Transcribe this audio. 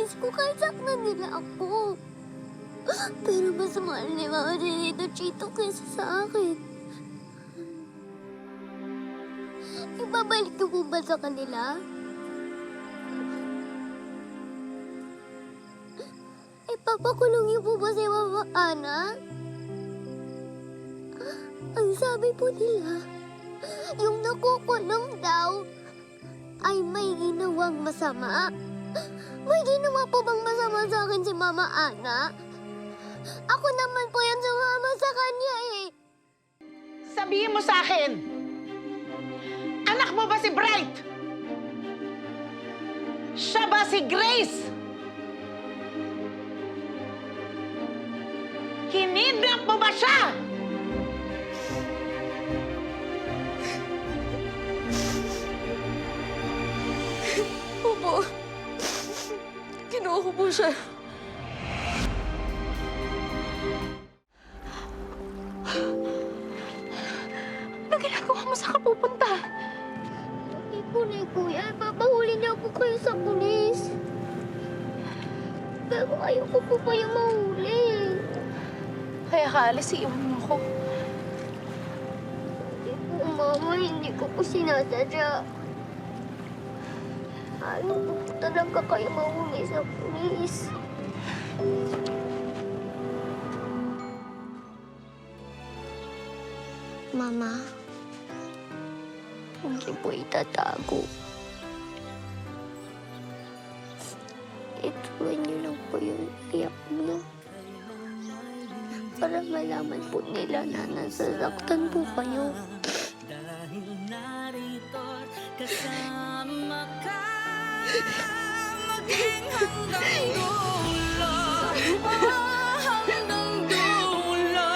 parents ko kahit saktan nila ako. Pero mas mahal ni Mama Nenito Chito kaysa sa akin. Ibabalik ko po ba sa kanila? Ipapakulong niyo po ba si Mama Ana? Ang sabi po nila, yung nakukulong daw ay may ginawang masama. May ginawa po bang masama sa akin si Mama Ana? Ako naman po yan sumama sa kanya eh. Sabihin mo sa akin, anak mo ba si Bright? Siya ba si Grace? Kinidnap mo ba siya? Opo. Kinuha ko po siya. Anong ginagawa mo? Saan ka pupunta? Hindi po na kuya. Papahuli niya po kayo sa pulis. Pero ayoko po kayo mahuli. Kaya ka alis, iiwan mo ako. Hindi po, Mama. Hindi ko po sinasadya. Ayaw ko po talaga kayo mahuli sa pulis. Mama, hindi po itatago. Ituloy niyo lang po yung iyak niyo. Para malaman po nila na nasasaktan po kayo. Dahil narito kasama ka, maging hanggang dulo, hanggang dulo,